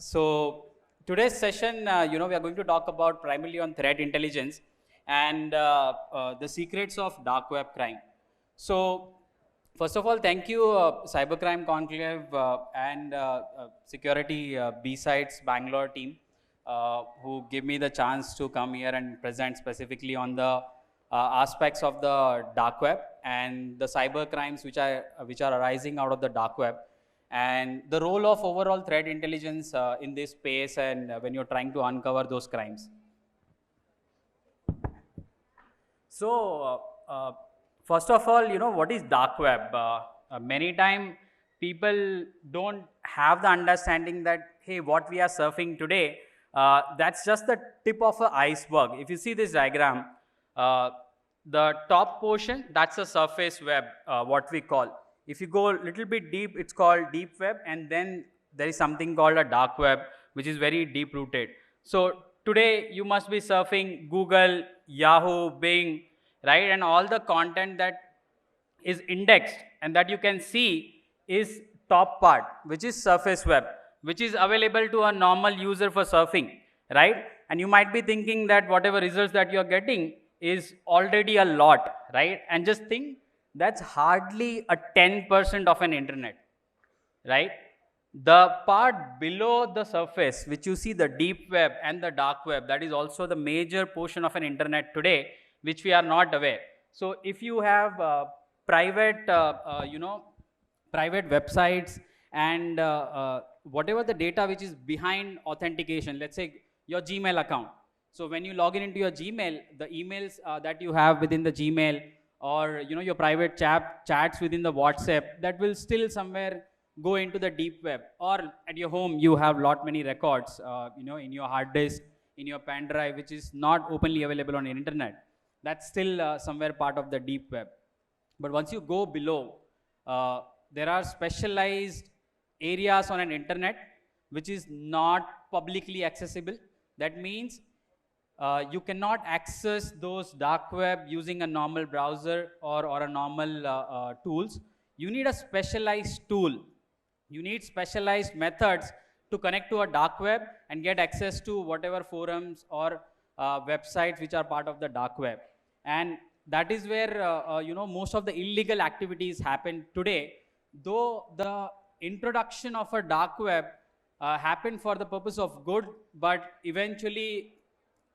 So today's session, we are going to talk about primarily on threat intelligence and the secrets of dark web crime. So first of all, thank you Cyber Crime Conclave and SecurityBSides Bangalore team who give me the chance to come here and present specifically on the aspects of the dark web and the cyber crimes which are arising out of the dark web, and the role of overall threat intelligence in this space and when you're trying to uncover those crimes. So, first of all, what is dark web? Many times people don't have the understanding that, hey, what we are surfing today, that's just the tip of an iceberg. If you see this diagram, the top portion, that's a surface web, what we call. If you go a little bit deep, it's called deep web, and then there is something called a dark web, which is very deep rooted. So today you must be surfing Google, Yahoo, Bing, right? And all the content that is indexed and that you can see is top part, which is surface web, which is available to a normal user for surfing, right? And you might be thinking that whatever results that you're getting is already a lot, right? And just think, that's hardly a 10% of an internet, right? The part below the surface, which you see the deep web and the dark web, that is also the major portion of an internet today, which we are not aware. So if you have private websites and whatever the data which is behind authentication, let's say your Gmail account. So when you log in into your Gmail, the emails that you have within the Gmail, or your private chats within the WhatsApp, that will still somewhere go into the deep web. Or at your home, you have lot many records, in your hard disk, in your pen drive, which is not openly available on the internet. That's still somewhere part of the deep web. But once you go below, there are specialized areas on an internet which is not publicly accessible. That means you cannot access those dark web using a normal browser or a normal tools. You need a specialized tool. You need specialized methods to connect to a dark web and get access to whatever forums or websites which are part of the dark web. And that is where most of the illegal activities happen today. Though the introduction of a dark web happened for the purpose of good, but eventually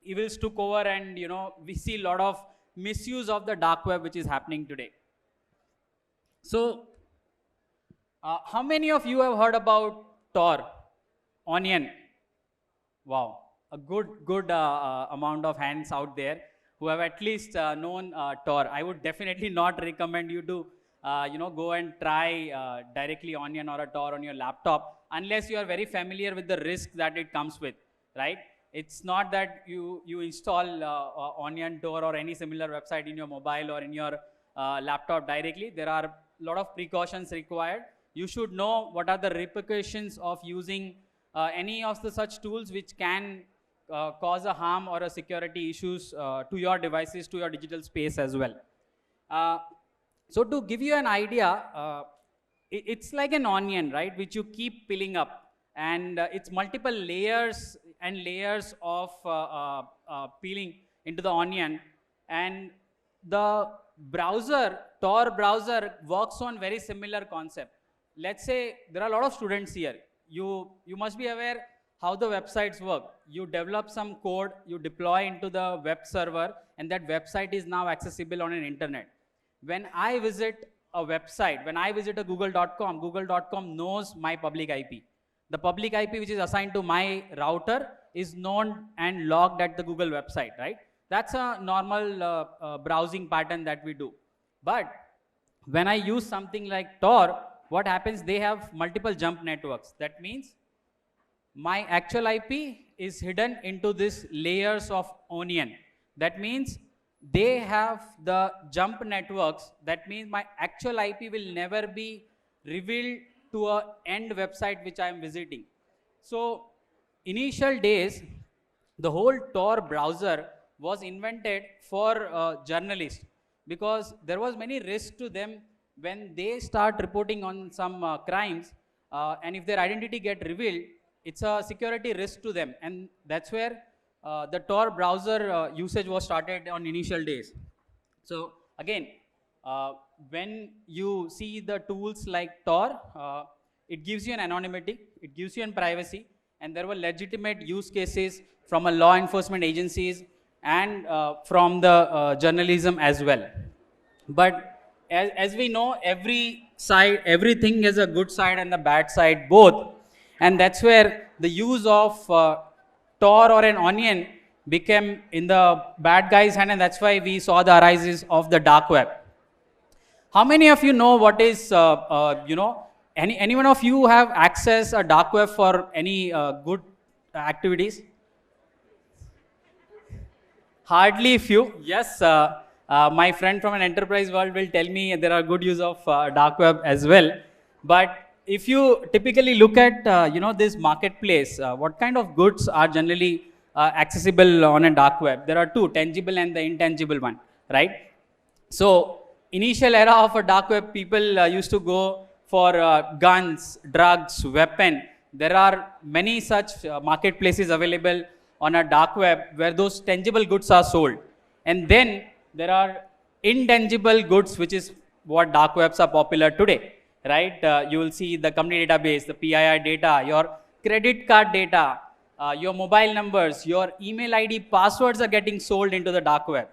evils took over, and we see a lot of misuse of the dark web which is happening today. So how many of you have heard about Tor, Onion? Wow, a good amount of hands out there who have at least known Tor. I would definitely not recommend you to go and try directly Onion or a Tor on your laptop unless you are very familiar with the risk that it comes with, right? It's not that you install Onion, Tor or any similar website in your mobile or in your laptop directly. There are a lot of precautions required. You should know what are the repercussions of using any of the such tools which can cause a harm or a security issues to your devices, to your digital space as well. So to give you an idea, it's like an onion, right, which you keep peeling up, and it's multiple layers and layers of peeling into the onion. And the browser, Tor browser, works on very similar concept. Let's say there are a lot of students here. You must be aware how the websites work. You develop some code, you deploy into the web server, and that website is now accessible on an internet. When I visit a website, when I visit a google.com, google.com knows my public IP. The public IP which is assigned to my router is known and logged at the Google website, right? That's a normal browsing pattern that we do. But when I use something like Tor, what happens? They have multiple jump networks. That means my actual IP is hidden into these layers of onion. That means they have the jump networks. That means my actual IP will never be revealed to an end website which I am visiting. So initial days, the whole Tor browser was invented for journalists, because there was many risk to them when they start reporting on some crimes, and if their identity get revealed, it's a security risk to them, and that's where the Tor browser usage was started on initial days. So again, when you see the tools like Tor, it gives you an anonymity, it gives you an privacy, and there were legitimate use cases from a law enforcement agencies and from the journalism as well. But as we know, everything has a good side and the bad side both, and that's where the use of Tor or an onion became in the bad guy's hand, and that's why we saw the arises of the dark web. How many of you know what is, any one of you have access a dark web for any good activities? Hardly few. Yes, my friend from an enterprise world will tell me there are good use of dark web as well. But if you typically look at this marketplace, what kind of goods are generally accessible on a dark web? There are two, tangible and the intangible one, right? So initial era of a dark web, people used to go for guns, drugs, weapon. There are many such marketplaces available on a dark web where those tangible goods are sold. And then there are intangible goods, which is what dark webs are popular today, right? You will see the company database, the PII data, your credit card data, your mobile numbers, your email ID, passwords are getting sold into the dark web.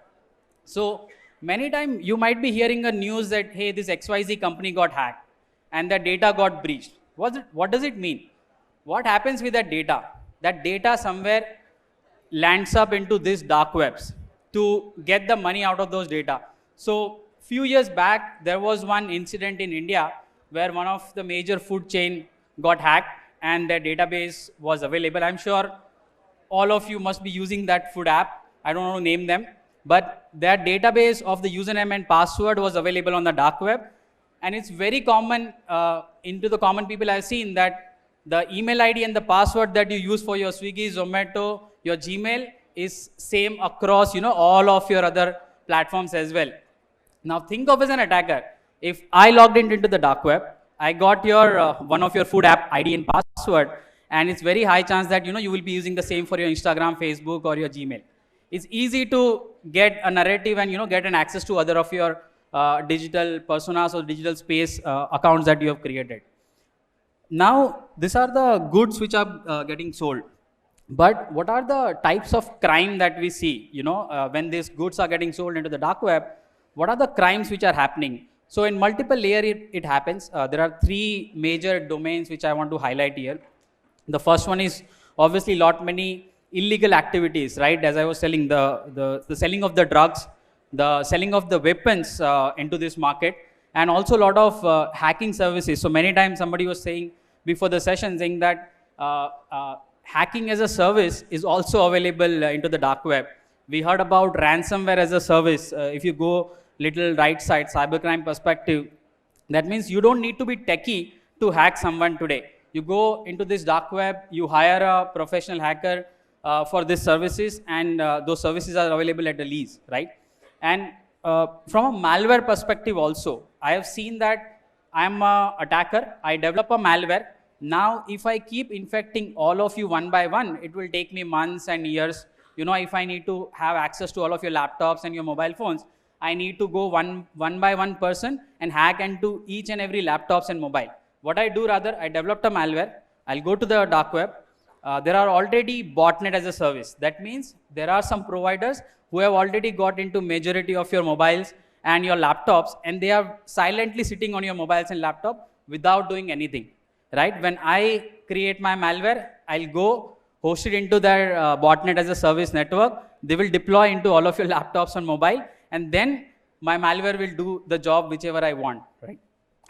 So many times you might be hearing a news that, hey, this XYZ company got hacked and the data got breached. What does it mean? What happens with that data? That data somewhere lands up into these dark webs to get the money out of those data. So few years back, there was one incident in India where one of the major food chain got hacked and their database was available. I'm sure all of you must be using that food app. I don't want to name them, but their database of the username and password was available on the dark web. And it's very common, into the common people I've seen, that the email ID and the password that you use for your Swiggy, Zomato, your Gmail is same across, all of your other platforms as well. Now think of as an attacker. If I logged into the dark web, I got your one of your food app ID and password, and it's very high chance that you will be using the same for your Instagram, Facebook, or your Gmail. It's easy to get a narrative and get an access to other of your digital personas or digital space accounts that you have created. Now these are the goods which are getting sold. But what are the types of crime that we see? When these goods are getting sold into the dark web, what are the crimes which are happening? So in multiple layer it happens. There are three major domains which I want to highlight here. The first one is obviously many illegal activities, right? As I was telling, the selling of the drugs, the selling of the weapons into this market, and also a lot of hacking services. So many times somebody was saying before the session, saying that hacking as a service is also available into the dark web. We heard about ransomware as a service. If you go little right side, cybercrime perspective, that means you don't need to be techie to hack someone today. You go into this dark web, you hire a professional hacker for these services, and those services are available at a lease, right? And from a malware perspective also, I have seen that I'm an attacker, I develop a malware. Now, if I keep infecting all of you one by one, it will take me months and years. If I need to have access to all of your laptops and your mobile phones, I need to go one by one person and hack into each and every laptops and mobile. What I do rather, I developed a malware. I'll go to the dark web. There are already botnet as a service. That means there are some providers who have already got into majority of your mobiles and your laptops, and they are silently sitting on your mobiles and laptop without doing anything, right? When I create my malware, I'll go host it into their botnet as a service network. They will deploy into all of your laptops and mobile, and then my malware will do the job whichever I want, right?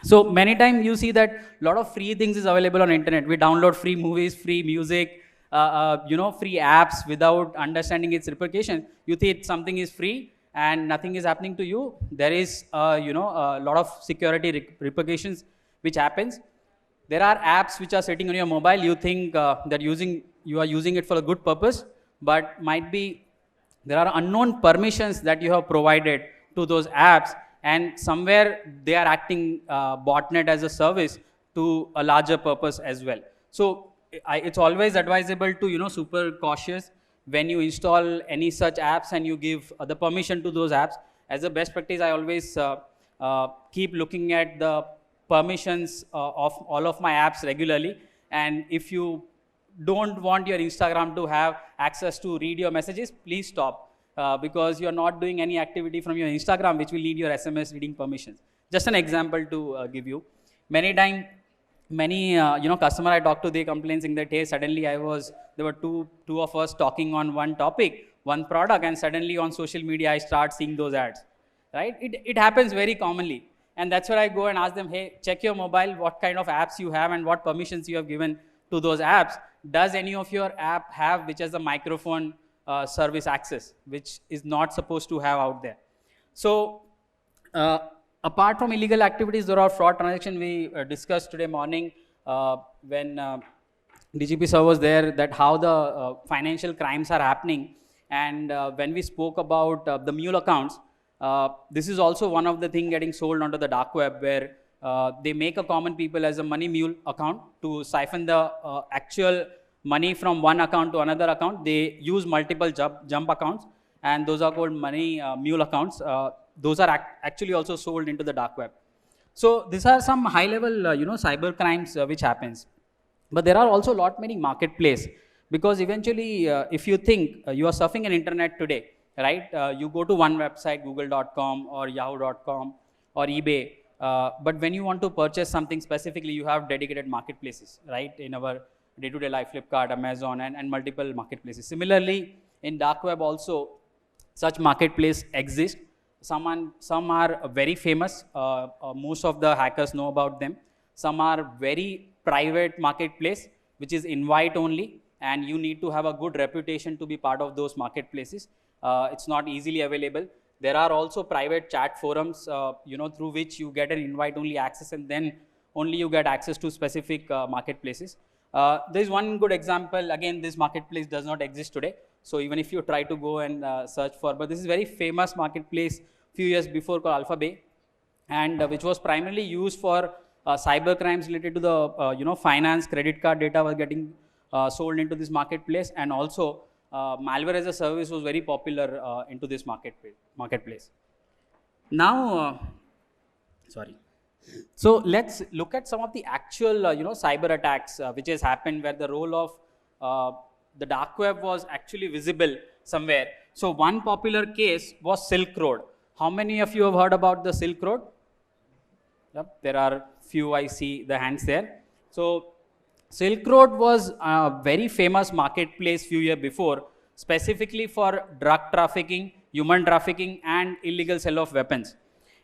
So many times you see that a lot of free things is available on internet. We download free movies, free music, free apps without understanding its repercussion. You think something is free and nothing is happening to you. There is, a lot of security repercussions which happens. There are apps which are sitting on your mobile. You think that you are using it for a good purpose, but might be there are unknown permissions that you have provided to those apps, and somewhere they are acting botnet as a service to a larger purpose as well. So it's always advisable to, super cautious when you install any such apps and you give the permission to those apps. As a best practice, I always keep looking at the permissions of all of my apps regularly. And if you don't want your Instagram to have access to read your messages, please stop, because you're not doing any activity from your Instagram which will need your SMS reading permissions. Just an example to give you. Many customer I talk to, they complain saying that, hey, suddenly there were two of us talking on one topic, one product, and suddenly on social media I start seeing those ads, right? It happens very commonly. And that's where I go and ask them, hey, check your mobile, what kind of apps you have and what permissions you have given to those apps. Does any of your app have which has a microphone service access, which is not supposed to have out there? So apart from illegal activities, there are fraud transactions. We discussed today morning when DGP sir was there, that how the financial crimes are happening. And when we spoke about the mule accounts, this is also one of the things getting sold onto the dark web, where they make a common people as a money mule account to siphon the actual money from one account to another account. They use multiple jump accounts, and those are called money mule accounts. Those are actually also sold into the dark web. So these are some high level cyber crimes which happens. But there are also many marketplace, because eventually if you think you are surfing an internet today, right? You go to one website, google.com or yahoo.com or eBay, but when you want to purchase something specifically, you have dedicated marketplaces, right? In our day-to-day life, Flipkart, Amazon, and multiple marketplaces. Similarly, in dark web also, such marketplace exist. Some are very famous. Most of the hackers know about them. Some are very private marketplace, which is invite only, and you need to have a good reputation to be part of those marketplaces. It's not easily available. There are also private chat forums, through which you get an invite only access, and then only you get access to specific marketplaces. There is one good example. Again, this marketplace does not exist today. So even if you try to go and search for, but this is very famous marketplace few years before, called Alphabet, and which was primarily used for cyber crimes related to the finance, credit card data was getting sold into this marketplace, and also malware as a service was very popular into this marketplace. Now, so let's look at some of the actual cyber attacks which has happened, where the role of the dark web was actually visible somewhere. So one popular case was Silk Road. How many of you have heard about the Silk Road? Yep, there are few, I see the hands there. So Silk Road was a very famous marketplace few years before, specifically for drug trafficking, human trafficking, and illegal sale of weapons.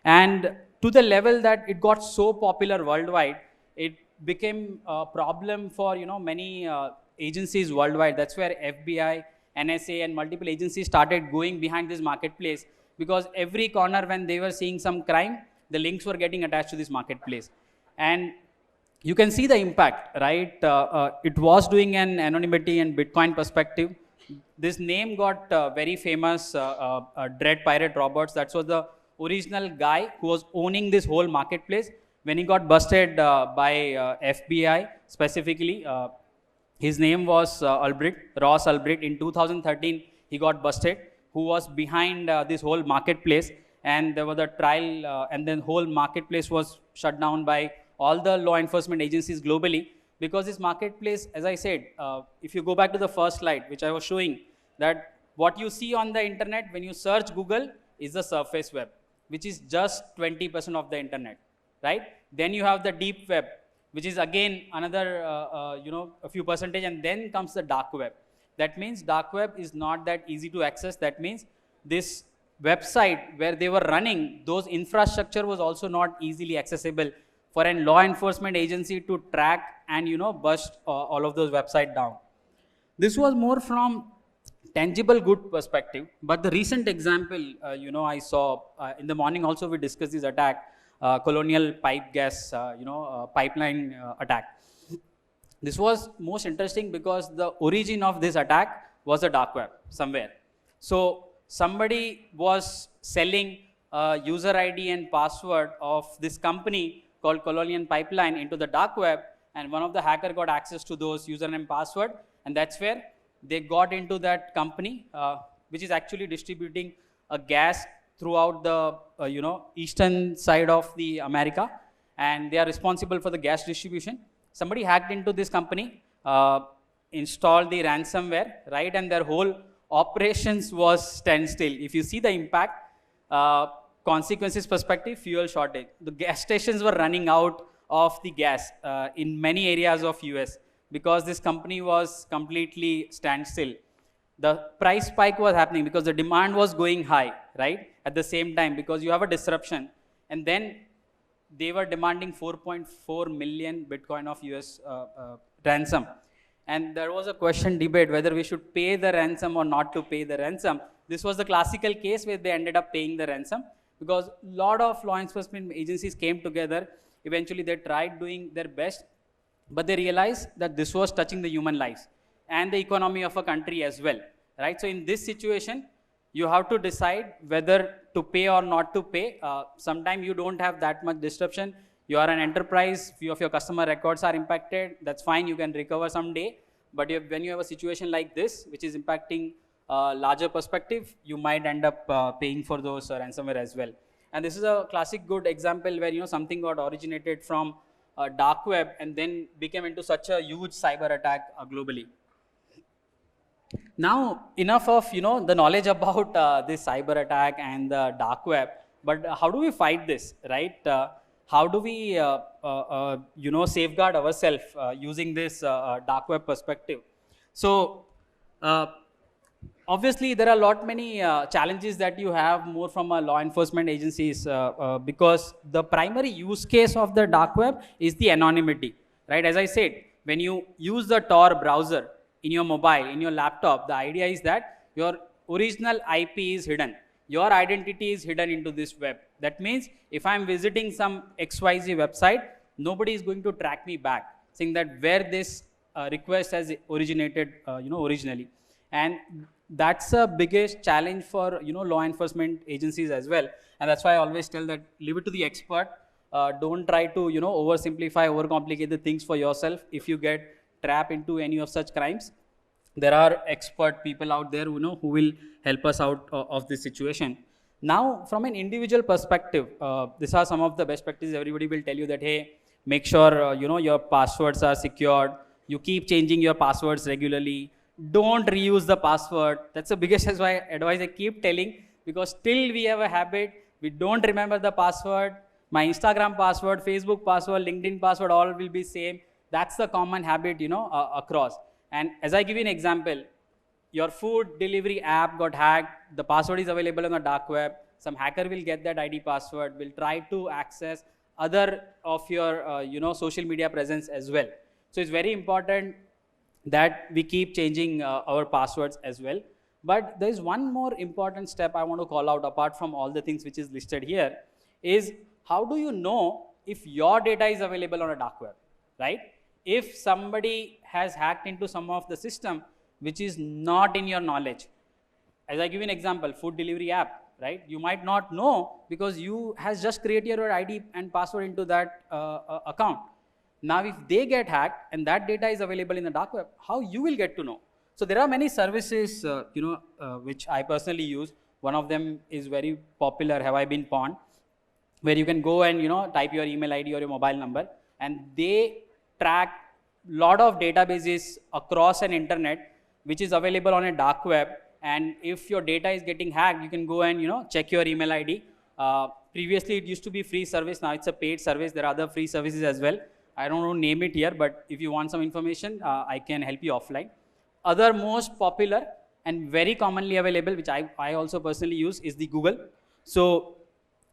And to the level that it got so popular worldwide, it became a problem for many agencies worldwide. That's where FBI, NSA, and multiple agencies started going behind this marketplace, because every corner when they were seeing some crime, the links were getting attached to this marketplace. And you can see the impact, right? It was doing an anonymity and Bitcoin perspective. This name got very famous, Dread Pirate Roberts. That was the original guy who was owning this whole marketplace. When he got busted by FBI specifically, his name was Ross Ulbricht. In 2013, he got busted, who was behind this whole marketplace. And there was a trial, and then whole marketplace was shut down by all the law enforcement agencies globally, because this marketplace, as I said, if you go back to the first slide, which I was showing, that what you see on the internet when you search Google is the surface web, which is just 20% of the internet, right? Then you have the deep web, which is again another, a few percentage, and then comes the dark web. That means dark web is not that easy to access. That means this website where they were running, those infrastructure was also not easily accessible for a law enforcement agency to track and bust all of those websites down. This was more from tangible good perspective, but the recent example, I saw in the morning also we discussed this attack, Colonial Pipe Gas, pipeline attack. This was most interesting because the origin of this attack was a dark web somewhere. So somebody was selling user ID and password of this company called Colonial Pipeline into the dark web, and one of the hacker got access to those username password, and that's where they got into that company, which is actually distributing a gas throughout the eastern side of the America, and they are responsible for the gas distribution. Somebody hacked into this company, installed the ransomware, right, and their whole operations was standstill. If you see the impact, consequences perspective, fuel shortage. The gas stations were running out of the gas in many areas of US because this company was completely standstill. The price spike was happening because the demand was going high, right? At the same time, because you have a disruption, and then they were demanding 4.4 million Bitcoin of US ransom. And there was a question debate whether we should pay the ransom or not to pay the ransom. This was the classical case where they ended up paying the ransom because a lot of law enforcement agencies came together. Eventually, they tried doing their best, but they realized that this was touching the human lives and the economy of a country as well, right? So in this situation, you have to decide whether to pay or not to pay. Sometimes you don't have that much disruption. You are an enterprise, few of your customer records are impacted, that's fine, you can recover someday. But when you have a situation like this, which is impacting larger perspective, you might end up paying for those ransomware as well. And this is a classic good example where something got originated from dark web and then became into such a huge cyber attack globally. Now, enough of the knowledge about this cyber attack and the dark web, but how do we fight this, right? How do we safeguard ourselves using this dark web perspective? So obviously there are many challenges that you have more from law enforcement agencies because the primary use case of the dark web is the anonymity, right? As I said, when you use the Tor browser in your mobile, in your laptop, the idea is that your original IP is hidden. Your identity is hidden into this web. That means if I'm visiting some XYZ website, nobody is going to track me back, saying that where this request has originated, originally. And that's the biggest challenge for, law enforcement agencies as well. And that's why I always tell that leave it to the expert. Don't try to, oversimplify, overcomplicate the things for yourself. If you get trapped into any of such crimes, there are expert people out there, who will help us out of this situation. Now, from an individual perspective, these are some of the best practices. Everybody will tell you that, hey, make sure, your passwords are secured. You keep changing your passwords regularly. Don't reuse the password. That's the biggest advice I keep telling, because still we have a habit. We don't remember the password. My Instagram password, Facebook password, LinkedIn password, all will be same. That's the common habit, across. And as I give you an example, your food delivery app got hacked. The password is available on the dark web. Some hacker will get that ID password, will try to access other of your, social media presence as well. So it's very important that we keep changing our passwords as well. But there is one more important step I want to call out apart from all the things which is listed here, is how do you know if your data is available on a dark web, right? If somebody has hacked into some of the system which is not in your knowledge. As I give you an example, food delivery app, right? You might not know because you has just created your ID and password into that account. Now, if they get hacked and that data is available in the dark web, how you will get to know? So there are many services, which I personally use. One of them is very popular, Have I Been Pawned, where you can go and type your email ID or your mobile number, and they track lot of databases across an internet which is available on a dark web. And if your data is getting hacked, you can go and check your email ID. Previously it used to be free service, now it's a paid service. There are other free services as well. I don't know name it here, but if you want some information, I can help you offline. Other most popular and very commonly available, which I also personally use, is the Google. So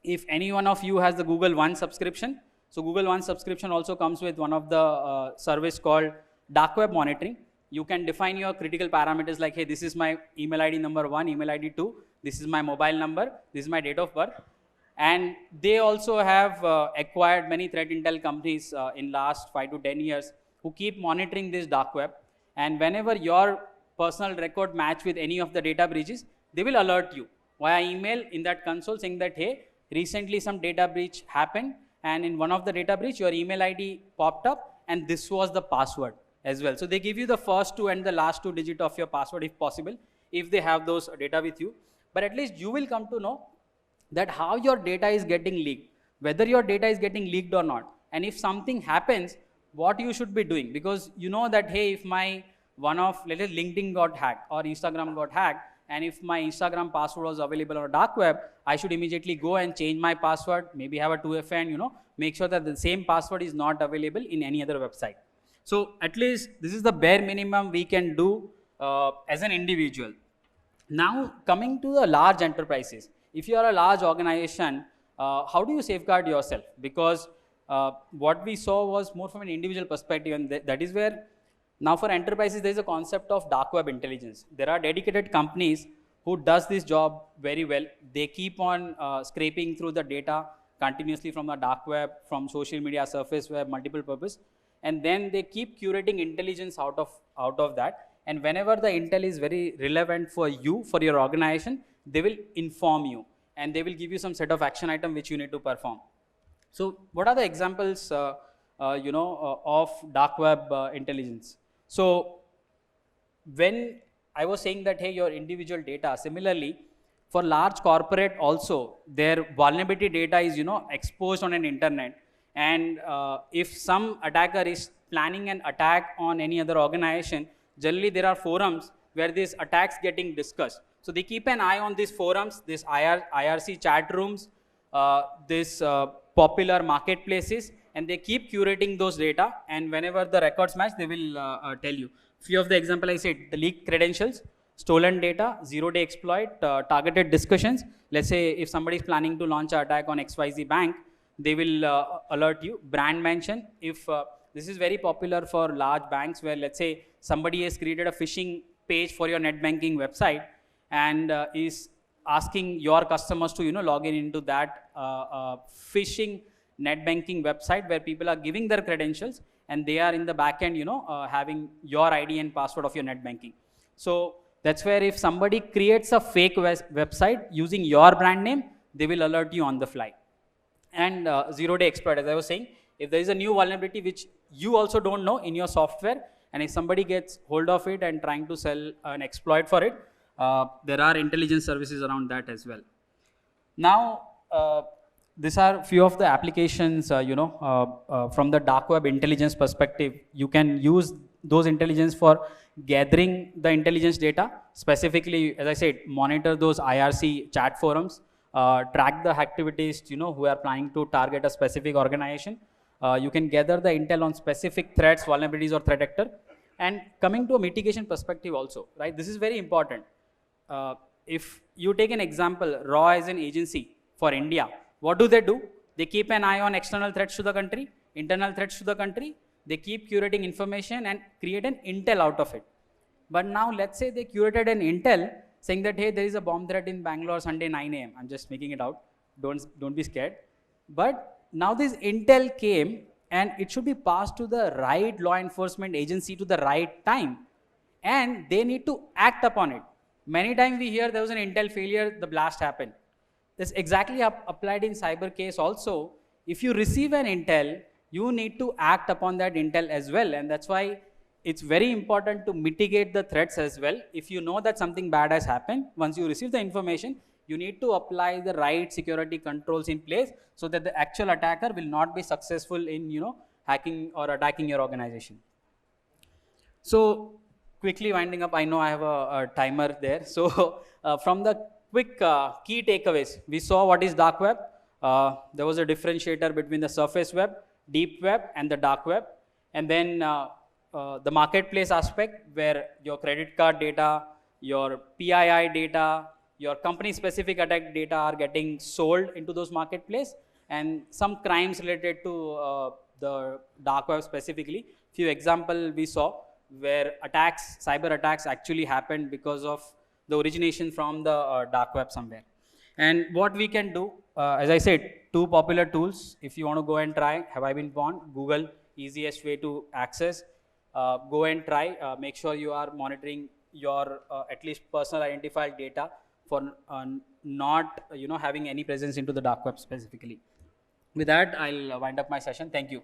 if any one of you has the Google One subscription, so Google One subscription also comes with one of the service called dark web monitoring. You can define your critical parameters like, hey, this is my email ID number 1, email ID 2, this is my mobile number, this is my date of birth. And they also have acquired many threat intel companies in last 5 to 10 years who keep monitoring this dark web. And whenever your personal record match with any of the data breaches, they will alert you via email in that console saying that, hey, recently some data breach happened, and in one of the data breach, your email ID popped up, and this was the password as well. So they give you the first two and the last two digits of your password if possible, if they have those data with you. But at least you will come to know that how your data is getting leaked, whether your data is getting leaked or not, and if something happens, what you should be doing. Because you know that, hey, if my one of, let's say, LinkedIn got hacked or Instagram got hacked, and if my Instagram password was available on a dark web, I should immediately go and change my password, maybe have a 2FA, and make sure that the same password is not available in any other website. So at least this is the bare minimum we can do as an individual. Now coming to the large enterprises, if you are a large organization, how do you safeguard yourself? Because what we saw was more from an individual perspective, and that is where now for enterprises there is a concept of dark web intelligence. There are dedicated companies who does this job very well. They keep on scraping through the data continuously from the dark web, from social media, surface web, multiple purpose, and then they keep curating intelligence out of that. And whenever the intel is very relevant for you, for your organization, they will inform you and they will give you some set of action item which you need to perform. So what are the examples of dark web intelligence? So when I was saying that, hey, your individual data, similarly for large corporate also, their vulnerability data is exposed on an internet, and if some attacker is planning an attack on any other organization, generally there are forums where these attacks getting discussed. So they keep an eye on these forums, these IRC chat rooms, this popular marketplaces, and they keep curating those data, and whenever the records match, they will tell you. Few of the example I said, the leaked credentials, stolen data, zero-day exploit, targeted discussions. Let's say if somebody is planning to launch an attack on XYZ bank, they will alert you. Brand mention, if this is very popular for large banks, where let's say somebody has created a phishing page for your net banking website and is asking your customers to log in into that phishing net banking website where people are giving their credentials and they are in the back end having your ID and password of your net banking. So that's where if somebody creates a fake website using your brand name, they will alert you on the fly. And zero-day exploit, as I was saying, if there is a new vulnerability which you also don't know in your software, and if somebody gets hold of it and trying to sell an exploit for it, there are intelligence services around that as well. Now, these are few of the applications, from the dark web intelligence perspective. You can use those intelligence for gathering the intelligence data, specifically, as I said, monitor those IRC chat forums, track the activities, who are planning to target a specific organization. You can gather the intel on specific threats, vulnerabilities, or threat actor. And coming to a mitigation perspective also, right? This is very important. If you take an example, RAW as an agency for India, what do? They keep an eye on external threats to the country, internal threats to the country. They keep curating information and create an intel out of it. But now let's say they curated an intel saying that, hey, there is a bomb threat in Bangalore Sunday 9 a.m. I'm just making it out. Don't be scared. But now this intel came and it should be passed to the right law enforcement agency to the right time. And they need to act upon it. Many times we hear there was an intel failure, the blast happened. This exactly applied in cyber case also. If you receive an intel, you need to act upon that intel as well. And that's why it's very important to mitigate the threats as well. If you know that something bad has happened, once you receive the information, you need to apply the right security controls in place so that the actual attacker will not be successful in hacking or attacking your organization. So quickly winding up, I know I have a timer there. So from the quick key takeaways, we saw what is dark web. There was a differentiator between the surface web, deep web, and the dark web. And then the marketplace aspect, where your credit card data, your PII data, your company specific attack data are getting sold into those marketplace, and some crimes related to the dark web specifically. Few example we saw where cyber attacks actually happened because of the origination from the dark web somewhere. And what we can do, as I said, two popular tools. If you want to go and try, have I been born? Google, easiest way to access. Go and try. Make sure you are monitoring your at least personal identified data for not having any presence into the dark web specifically. With that, I'll wind up my session. Thank you.